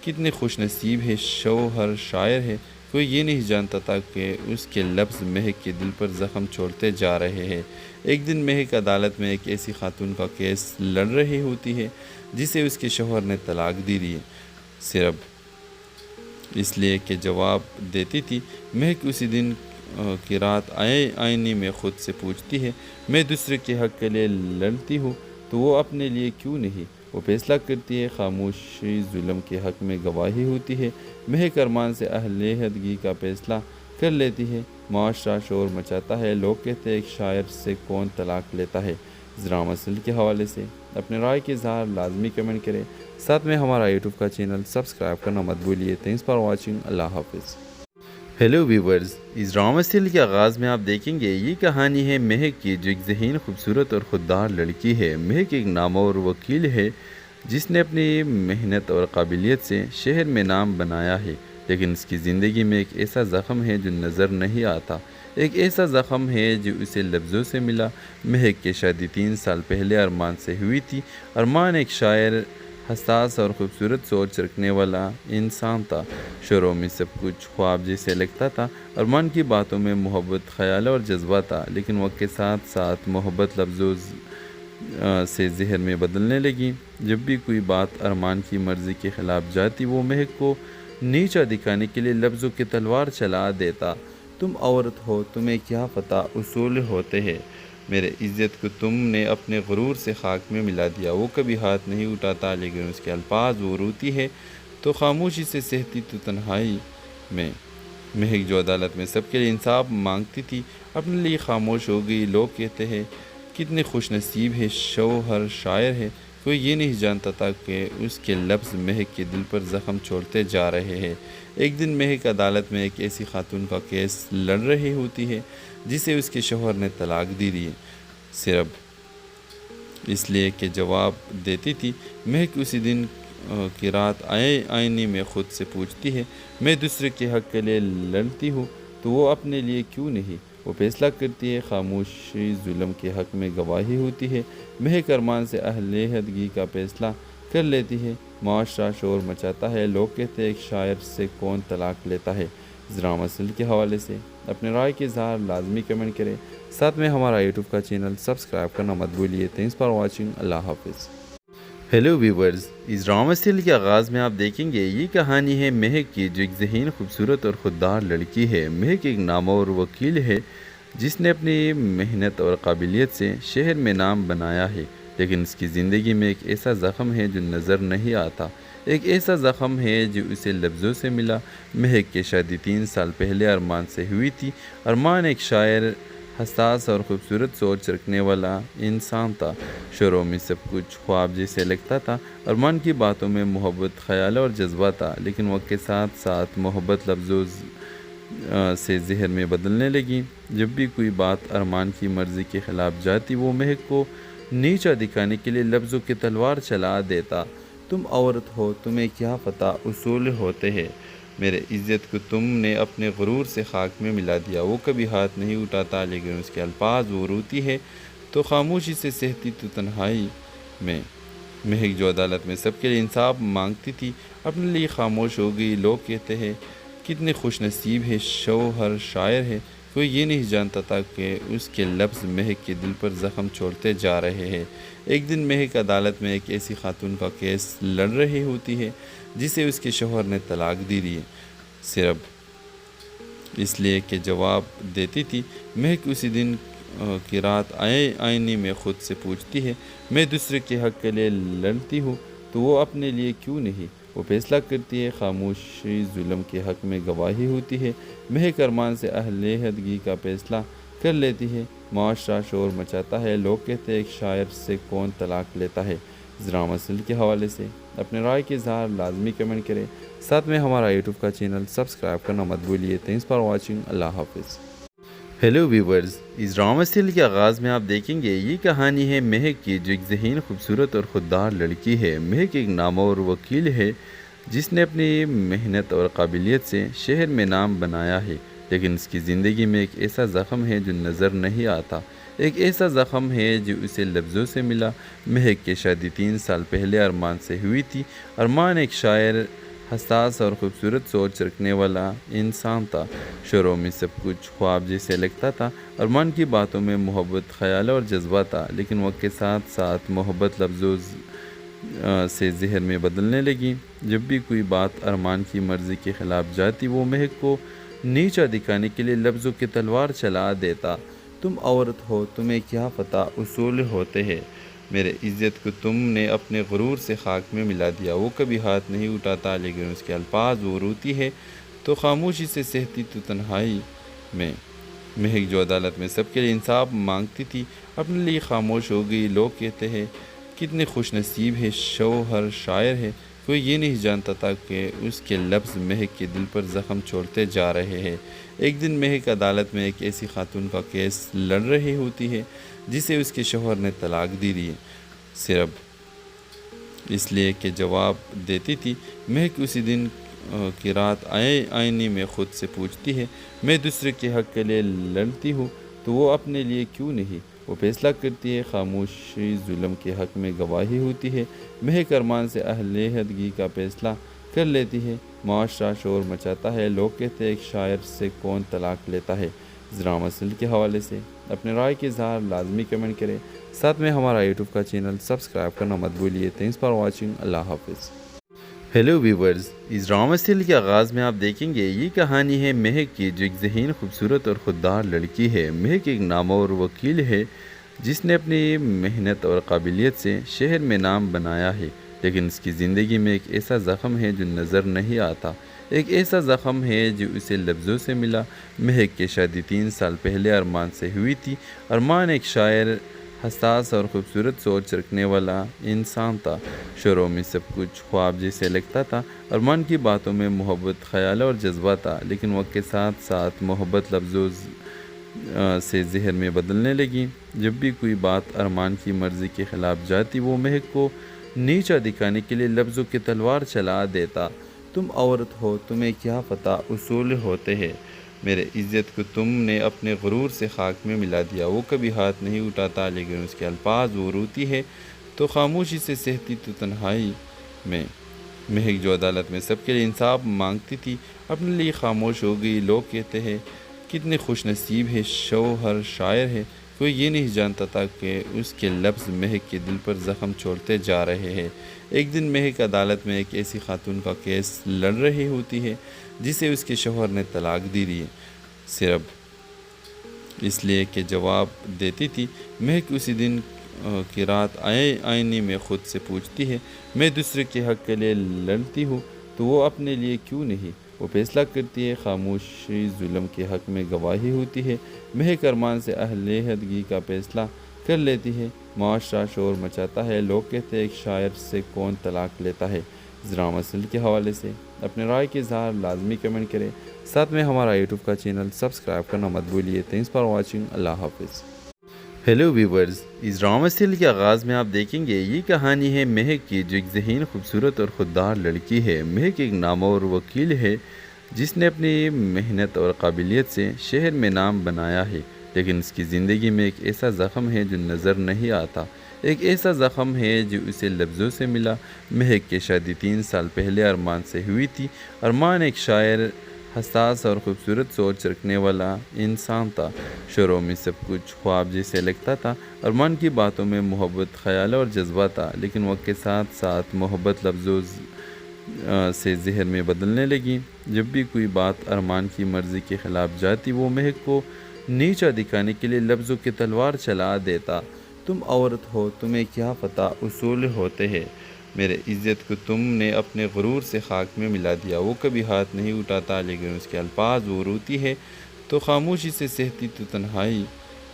کتنے خوش نصیب ہے، شوہر شاعر ہے۔ کوئی یہ نہیں جانتا تھا کہ اس کے لفظ مہک کے دل پر زخم چھوڑتے جا رہے ہیں۔ ایک دن مہک عدالت میں ایک ایسی خاتون کا کیس لڑ رہی ہوتی ہے جسے اس کے شوہر نے طلاق دی ہے، صرف اس لیے کہ جواب دیتی تھی۔ مہک اسی دن کی رات آئینے میں خود سے پوچھتی ہے، میں دوسرے کے حق کے لیے لڑتی ہوں تو وہ اپنے لیے کیوں نہیں؟ وہ فیصلہ کرتی ہے، خاموشی ظلم کے حق میں گواہی ہوتی ہے۔ مہک ارمان سے علیحدگی کا فیصلہ کر لیتی ہے۔ معاشرہ شور مچاتا ہے، لوگ کہتے ہیں ایک شاعر سے کون طلاق لیتا ہے۔ اس ڈرامہ سیریل کے حوالے سے اپنے رائے کے اظہار لازمی کمنٹ کریں، ساتھ میں ہمارا یوٹیوب کا چینل سبسکرائب کرنا مت بھولیے۔ تھینکس فار واچنگ، اللہ حافظ۔ ہیلو ویورز، اس ڈرامہ سیریل کے آغاز میں آپ دیکھیں گے یہ کہانی ہے مہک کی، جو ایک ذہین، خوبصورت اور خوددار لڑکی ہے۔ مہک ایک نامور وکیل ہے جس نے اپنی محنت اور قابلیت سے شہر میں نام بنایا ہے، لیکن اس کی زندگی میں ایک ایسا زخم ہے جو نظر نہیں آتا۔ ایک ایسا زخم ہے جو اسے لفظوں سے ملا۔ مہک کی شادی 3 سال پہلے ارمان سے ہوئی تھی۔ ارمان ایک شاعر، حساس اور خوبصورت سوچ رکھنے والا انسان تھا۔ شروع میں سب کچھ خواب جیسے لگتا تھا۔ ارمان کی باتوں میں محبت، خیال اور جذبہ تھا، لیکن وقت کے ساتھ ساتھ محبت لفظوں سے زہر میں بدلنے لگی۔ جب بھی کوئی بات ارمان کی مرضی کے خلاف جاتی، وہ مہک کو نیچا دکھانے کے لیے لفظوں کی تلوار چلا دیتا۔ تم عورت ہو، تمہیں کیا پتہ اصول ہوتے ہیں، میرے عزت کو تم نے اپنے غرور سے خاک میں ملا دیا۔ وہ کبھی ہاتھ نہیں اٹھاتا، لیکن اس کے الفاظ وہ روتی ہے تو خاموشی سے سہتی تو تنہائی میں۔ مہک جو عدالت میں سب کے لیے انصاف مانگتی تھی، اپنے لیے خاموش ہو گئی۔ لوگ کہتے ہیں کتنے خوش نصیب ہے، شوہر شاعر ہے۔ کوئی یہ نہیں جانتا تھا کہ اس کے لفظ مہک کے دل پر زخم چھوڑتے جا رہے ہیں۔ ایک دن مہک عدالت میں ایک ایسی خاتون کا کیس لڑ رہی ہوتی ہے جسے اس کے شوہر نے طلاق دی ہے، صرف اس لیے کہ جواب دیتی تھی۔ مہک اسی دن کی رات آئینے میں خود سے پوچھتی ہے، میں دوسرے کے حق کے لیے لڑتی ہوں تو وہ اپنے لیے کیوں نہیں؟ وہ فیصلہ کرتی ہے، خاموشی ظلم کے حق میں گواہی ہوتی ہے۔ مہک ارمان سے علیحدگی کا فیصلہ کر لیتی ہے۔ معاشرہ شور مچاتا ہے، لوگ کہتے ہیں ایک شاعر سے کون طلاق لیتا ہے۔ اس ڈرامہ سیریل کے حوالے سے اپنے رائے کے اظہار لازمی کمنٹ کریں، ساتھ میں ہمارا یوٹیوب کا چینل سبسکرائب کرنا مت بھولیے۔ تھینکس فار واچنگ، اللہ حافظ۔ ہیلو ویورز، اس ڈرامہ سیریل کے آغاز میں آپ دیکھیں گے یہ کہانی ہے مہک کی، جو ایک ذہین، خوبصورت اور خوددار لڑکی ہے۔ مہک ایک نامور وکیل ہے جس نے اپنی محنت اور قابلیت سے شہر میں نام بنایا ہے، لیکن اس کی زندگی میں ایک ایسا زخم ہے جو نظر نہیں آتا۔ ایک ایسا زخم ہے جو اسے لفظوں سے ملا۔ مہک کی شادی 3 سال پہلے ارمان سے ہوئی تھی۔ ارمان ایک شاعر، حساس اور خوبصورت سوچ رکھنے والا انسان تھا۔ شروع میں سب کچھ خواب جیسے لگتا تھا۔ ارمان کی باتوں میں محبت، خیال اور جذبہ تھا، لیکن وقت کے ساتھ ساتھ محبت لفظوں سے زہر میں بدلنے لگی۔ جب بھی کوئی بات ارمان کی مرضی کے خلاف جاتی، وہ مہک کو نیچا دکھانے کے لیے لفظوں کی تلوار چلا دیتا۔ تم عورت ہو، تمہیں کیا پتہ اصول ہوتے ہیں، میرے عزت کو تم نے اپنے غرور سے خاک میں ملا دیا۔ وہ کبھی ہاتھ نہیں اٹھاتا، لیکن اس کے الفاظ وہ روتی ہے تو خاموشی سے سہتی تو تنہائی میں۔ مہک جو عدالت میں سب کے لیے انصاف مانگتی تھی، اپنے لیے خاموش ہو گئی۔ لوگ کہتے ہیں کتنے خوش نصیب ہے شوہر شاعر ہے، کوئی یہ نہیں جانتا تھا کہ اس کے لفظ مہک کے دل پر زخم چھوڑتے جا رہے ہیں۔ ایک دن مہک عدالت میں ایک ایسی خاتون کا کیس لڑ رہی ہوتی ہے جسے اس کے شوہر نے طلاق دی ہے، صرف اس لیے کہ جواب دیتی تھی۔ مہک اسی دن کی رات آئینے میں خود سے پوچھتی ہے، میں دوسرے کے حق کے لیے لڑتی ہوں تو وہ اپنے لیے کیوں نہیں؟ وہ فیصلہ کرتی ہے، خاموشی ظلم کے حق میں گواہی ہوتی ہے۔ مہک ارمان سے علیحدگی کا فیصلہ کر لیتی ہے۔ معاشرہ شور مچاتا ہے، لوگ کہتے ہیں ایک شاعر سے کون طلاق لیتا ہے۔ اس ڈرامہ سیریل کے حوالے سے اپنے رائے کے اظہار لازمی کمنٹ کریں، ساتھ میں ہمارا یوٹیوب کا چینل سبسکرائب کرنا مت بھولیے۔ تھینکس فار واچنگ، اللہ حافظ۔ ہیلو ویورز، اس ڈرامہ سیریل کے آغاز میں آپ دیکھیں گے یہ کہانی ہے مہک کی، جو ایک ذہین، خوبصورت اور خوددار لڑکی ہے۔ مہک ایک نامور وکیل ہے جس نے اپنی محنت اور قابلیت سے شہر میں نام بنایا ہے، لیکن اس کی زندگی میں ایک ایسا زخم ہے جو نظر نہیں آتا۔ ایک ایسا زخم ہے جو اسے لفظوں سے ملا۔ مہک کی شادی 3 سال پہلے ارمان سے ہوئی تھی۔ ارمان ایک شاعر، حساس اور خوبصورت سوچ رکھنے والا انسان تھا۔ شروع میں سب کچھ خواب جیسے لگتا تھا۔ ارمان کی باتوں میں محبت، خیال اور جذبہ تھا، لیکن وقت کے ساتھ ساتھ محبت لفظوں سے زہر میں بدلنے لگی۔ جب بھی کوئی بات ارمان کی مرضی کے خلاف جاتی، وہ مہک کو نیچا دکھانے کے لیے لفظوں کی تلوار چلا دیتا۔ تم عورت ہو، تمہیں کیا پتہ اصول ہوتے ہیں، میرے عزت کو تم نے اپنے غرور سے خاک میں ملا دیا۔ وہ کبھی ہاتھ نہیں اٹھاتا، لیکن اس کے الفاظ وہ روتی ہے تو خاموشی سے سہتی تو تنہائی میں۔ مہک جو عدالت میں سب کے لیے انصاف مانگتی تھی، اپنے لیے خاموش ہو گئی۔ لوگ کہتے ہیں کتنے خوش نصیب ہے شوہر شاعر ہے، کوئی یہ نہیں جانتا تھا کہ اس کے لفظ مہک کے دل پر زخم چھوڑتے جا رہے ہیں۔ ایک دن مہک عدالت میں ایک ایسی خاتون کا کیس لڑ رہی ہوتی ہے جسے اس کے شوہر نے طلاق دی ہے، صرف اس لیے کہ جواب دیتی تھی۔ مہک اسی دن کی رات آئینے میں خود سے پوچھتی ہے، میں دوسرے کے حق کے لیے لڑتی ہوں تو وہ اپنے لیے کیوں نہیں؟ وہ فیصلہ کرتی ہے، خاموشی ظلم کے حق میں گواہی ہوتی ہے۔ مہک ارمان سے علیحدگی کا فیصلہ کر لیتی ہے۔ معاشرہ شور مچاتا ہے، لوگ کہتے ہیں ایک شاعر سے کون طلاق لیتا ہے۔ اس ڈرامہ سیریل کے حوالے سے اپنے رائے کے اظہار لازمی کمنٹ کریں، ساتھ میں ہمارا یوٹیوب کا چینل سبسکرائب کرنا مت بھولیے۔ تھینکس فار واچنگ، اللہ حافظ۔ ہیلو ویورز، اس ڈرامہ سیریل کے آغاز میں آپ دیکھیں گے یہ کہانی ہے مہک کی، جو ایک ذہین، خوبصورت اور خوددار لڑکی ہے۔ مہک ایک نامور وکیل ہے جس نے اپنی محنت اور قابلیت سے شہر میں نام بنایا ہے، لیکن اس کی زندگی میں ایک ایسا زخم ہے جو نظر نہیں آتا۔ ایک ایسا زخم ہے جو اسے لفظوں سے ملا۔ مہک کی شادی 3 سال پہلے ارمان سے ہوئی تھی۔ ارمان ایک شاعر، حساس اور خوبصورت سوچ رکھنے والا انسان تھا۔ شروع میں سب کچھ خواب جیسے لگتا تھا۔ ارمان کی باتوں میں محبت، خیال اور جذبہ تھا، لیکن وقت کے ساتھ ساتھ محبت لفظوں سے زہر میں بدلنے لگی۔ جب بھی کوئی بات ارمان کی مرضی کے خلاف جاتی، وہ مہک کو نیچا دکھانے کے لیے لفظوں کی تلوار چلا دیتا۔ تم عورت ہو، تمہیں کیا پتہ اصول ہوتے ہیں، میرے عزت کو تم نے اپنے غرور سے خاک میں ملا دیا۔ وہ کبھی ہاتھ نہیں اٹھاتا، لیکن اس کے الفاظ وہ روتی ہے تو خاموشی سے سہتی تو تنہائی میں۔ مہک جو عدالت میں سب کے لیے انصاف مانگتی تھی، اپنے لیے خاموش ہو گئی۔ لوگ کہتے ہیں کتنے خوش نصیب ہے شوہر شاعر ہے، کوئی یہ نہیں جانتا تھا کہ اس کے لفظ مہک کے دل پر زخم چھوڑتے جا رہے ہیں۔ ایک دن مہک عدالت میں ایک ایسی خاتون کا کیس لڑ رہی ہوتی ہے جسے اس کے شوہر نے طلاق دی ہے، صرف اس لیے کہ جواب دیتی تھی۔ مہک اسی دن کی رات آئینے میں خود سے پوچھتی ہے، میں دوسرے کے حق کے لیے لڑتی ہوں تو وہ اپنے لیے کیوں نہیں؟ وہ فیصلہ کرتی ہے، خاموشی ظلم کے حق میں گواہی ہوتی ہے۔ مہک ارمان سے علیحدگی کا فیصلہ کر لیتی ہے۔ معاشرہ شور مچاتا ہے، لوگ کہتے ہیں ایک شاعر سے کون طلاق لیتا ہے۔ اس ڈرامہ سیریل کے حوالے سے اپنے رائے کے اظہار لازمی کمنٹ کریں، ساتھ میں ہمارا یوٹیوب کا چینل سبسکرائب کرنا مت بھولیے۔ تھینکس فار واچنگ، اللہ حافظ۔ ہیلو ویورز، اس ڈرامہ سیریل کے آغاز میں آپ دیکھیں گے یہ کہانی ہے مہک کی، جو ایک ذہین، خوبصورت اور خوددار لڑکی ہے۔ مہک ایک نامور وکیل ہے جس نے اپنی محنت اور قابلیت سے شہر میں نام بنایا ہے، لیکن اس کی زندگی میں ایک ایسا زخم ہے جو نظر نہیں آتا۔ ایک ایسا زخم ہے جو اسے لفظوں سے ملا۔ مہک کی شادی 3 سال پہلے ارمان سے ہوئی تھی۔ ارمان ایک شاعر، حساس اور خوبصورت سوچ رکھنے والا انسان تھا۔ شروع میں سب کچھ خواب جیسے لگتا تھا اور من کی باتوں میں محبت، خیال اور جذبہ تھا، لیکن وقت کے ساتھ ساتھ محبت لفظوں سے ذہن میں بدلنے لگی۔ جب بھی کوئی بات ارمان کی مرضی کے خلاف جاتی، وہ مہک کو نیچا دکھانے کے لیے لفظوں کی تلوار چلا دیتا۔ تم عورت ہو، تمہیں کیا پتہ اصول ہوتے ہیں، میرے عزت کو تم نے اپنے غرور سے خاک میں ملا دیا۔ وہ کبھی ہاتھ نہیں اٹھاتا، لیکن اس کے الفاظ وہ روتی ہے تو خاموشی سے سہتی تو تنہائی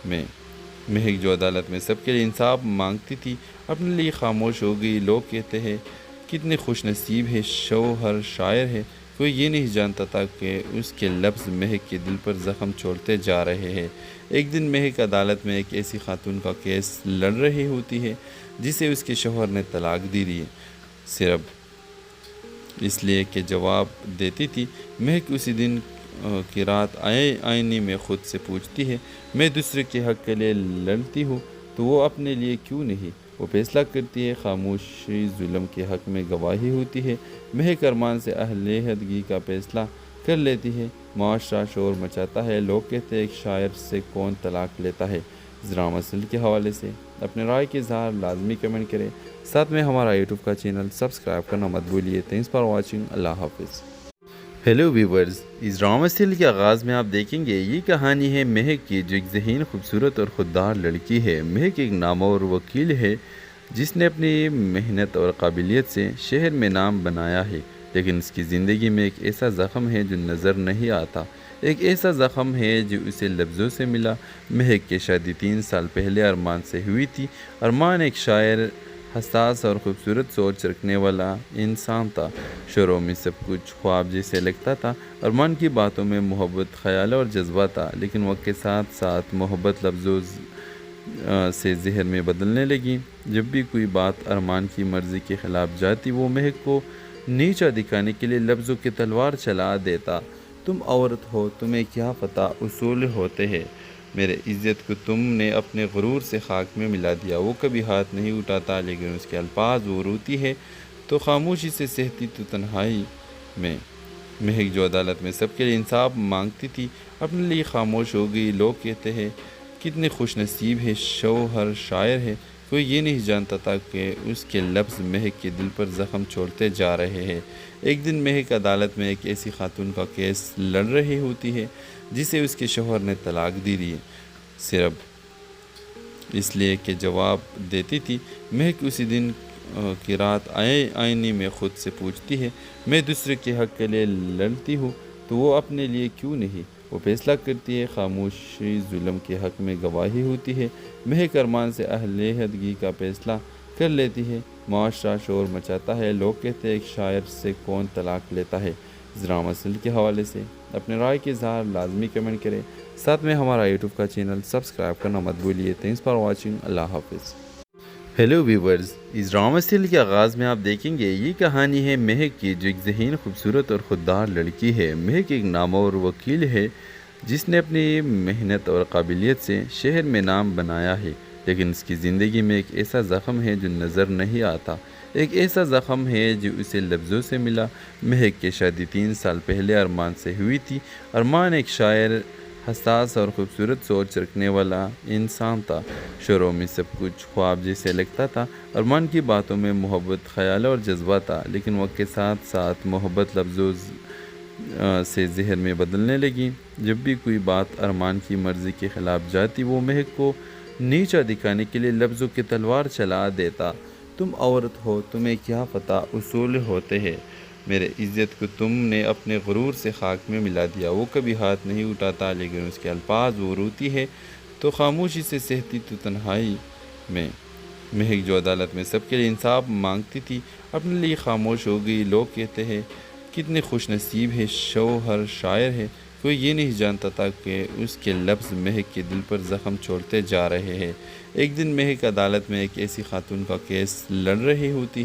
میں۔ مہک جو عدالت میں سب کے لیے انصاف مانگتی تھی، اپنے لیے خاموش ہو گئی۔ لوگ کہتے ہیں کتنے خوش نصیب ہے، شوہر شاعر ہے۔ کوئی یہ نہیں جانتا تھا کہ اس کے لفظ مہک کے دل پر زخم چھوڑتے جا رہے ہیں۔ ایک دن مہک عدالت میں ایک ایسی خاتون کا کیس لڑ رہی ہوتی ہے جسے اس کے شوہر نے طلاق دی دی، صرف اس لیے کہ جواب دیتی تھی۔ مہک اسی دن کی رات آئینے میں خود سے پوچھتی ہے، میں دوسرے کے حق کے لیے لڑتی ہوں تو وہ اپنے لیے کیوں نہیں؟ وہ فیصلہ کرتی ہے، خاموشی ظلم کے حق میں گواہی ہوتی ہے۔ مہک ارمان سے علیحدگی کا فیصلہ کر لیتی ہے۔ معاشرہ شور مچاتا ہے، لوگ کہتے ہیں ایک شاعر سے کون طلاق لیتا ہے۔ اس ڈرامہ سیریل کے حوالے سے اپنے رائے کے اظہار لازمی کمنٹ کریں، ساتھ میں ہمارا یوٹیوب کا چینل سبسکرائب کرنا مت بھولیے۔ تھینکس فار واچنگ، اللہ حافظ۔ ہیلو ویورز، اس ڈرامہ سیریل کے آغاز میں آپ دیکھیں گے یہ کہانی ہے مہک کی، جو ایک ذہین، خوبصورت اور خوددار لڑکی ہے۔ مہک ایک نامور وکیل ہے جس نے اپنی محنت اور قابلیت سے شہر میں نام بنایا ہے، لیکن اس کی زندگی میں ایک ایسا زخم ہے جو نظر نہیں آتا۔ ایک ایسا زخم ہے جو اسے لفظوں سے ملا۔ مہک کی شادی 3 سال پہلے ارمان سے ہوئی تھی۔ ارمان ایک شاعر، حساس اور خوبصورت سوچ رکھنے والا انسان تھا۔ شروع میں سب کچھ خواب جیسے لگتا تھا اور من کی باتوں میں محبت، خیال اور جذبہ تھا، لیکن وقت کے ساتھ ساتھ محبت لفظوں سے ذہن میں بدلنے لگی۔ جب بھی کوئی بات ارمان کی مرضی کے خلاف جاتی، وہ مہک کو نیچا دکھانے کے لیے لفظوں کی تلوار چلا دیتا۔ تم عورت ہو، تمہیں کیا پتہ اصول ہوتے ہیں، میرے عزت کو تم نے اپنے غرور سے خاک میں ملا دیا۔ وہ کبھی ہاتھ نہیں اٹھاتا، لیکن اس کے الفاظ وہ روتی ہے تو خاموشی سے سہتی تو تنہائی میں۔ مہک جو عدالت میں سب کے لیے انصاف مانگتی تھی، اپنے لیے خاموش ہو گئی۔ لوگ کہتے ہیں کتنے خوش نصیب ہے، شوہر شاعر ہے۔ کوئی یہ نہیں جانتا تھا کہ اس کے لفظ مہک کے دل پر زخم چھوڑتے جا رہے ہیں۔ ایک دن مہک عدالت میں ایک ایسی خاتون کا کیس لڑ رہی ہوتی ہے جسے اس کے شوہر نے طلاق دی دی، صرف اس لیے کہ جواب دیتی تھی۔ مہک اسی دن کی رات آئینے میں خود سے پوچھتی ہے، میں دوسرے کے حق کے لیے لڑتی ہوں تو وہ اپنے لیے کیوں نہیں؟ وہ فیصلہ کرتی ہے، خاموشی ظلم کے حق میں گواہی ہوتی ہے۔ مہک ارمان سے علیحدگی کا فیصلہ کر لیتی ہے۔ معاشرہ شور مچاتا ہے، لوگ کہتے ہیں ایک شاعر سے کون طلاق لیتا ہے۔ اس ڈرامہ سیریل کے حوالے سے اپنے رائے کے اظہار لازمی کمنٹ کریں، ساتھ میں ہمارا یوٹیوب کا چینل سبسکرائب کرنا مت بھولیے۔ تھینکس فار واچنگ، اللہ حافظ۔ ہیلو ویورز، اس ڈرامہ سیریل کے آغاز میں آپ دیکھیں گے یہ کہانی ہے مہک کی، جو ایک ذہین، خوبصورت اور خوددار لڑکی ہے۔ مہک ایک نامور وکیل ہے جس نے اپنی محنت اور قابلیت سے شہر میں نام بنایا ہے، لیکن اس کی زندگی میں ایک ایسا زخم ہے جو نظر نہیں آتا۔ ایک ایسا زخم ہے جو اسے لفظوں سے ملا۔ مہک کی شادی 3 سال پہلے ارمان سے ہوئی تھی۔ ارمان ایک شاعر، حساس اور خوبصورت سوچ رکھنے والا انسان تھا۔ شروع میں سب کچھ خواب جیسے لگتا تھا اور من کی باتوں میں محبت، خیال اور جذبہ تھا، لیکن وقت کے ساتھ ساتھ محبت لفظوں سے ذہن میں بدلنے لگی۔ جب بھی کوئی بات ارمان کی مرضی کے خلاف جاتی، وہ مہک کو نیچا دکھانے کے لیے لفظوں کی تلوار چلا دیتا۔ تم عورت ہو، تمہیں کیا پتہ اصول ہوتے ہیں، میرے عزت کو تم نے اپنے غرور سے خاک میں ملا دیا۔ وہ کبھی ہاتھ نہیں اٹھاتا، لیکن اس کے الفاظ وہ روتی ہے تو خاموشی سے سہتی تو تنہائی میں۔ مہک جو عدالت میں سب کے لیے انصاف مانگتی تھی، اپنے لیے خاموش ہو گئی۔ لوگ کہتے ہیں کتنے خوش نصیب ہے، شوہر شاعر ہے۔ کوئی یہ نہیں جانتا تھا کہ اس کے لفظ مہک کے دل پر زخم چھوڑتے جا رہے ہیں۔ ایک دن مہک عدالت میں ایک ایسی خاتون کا کیس لڑ رہی ہوتی ہے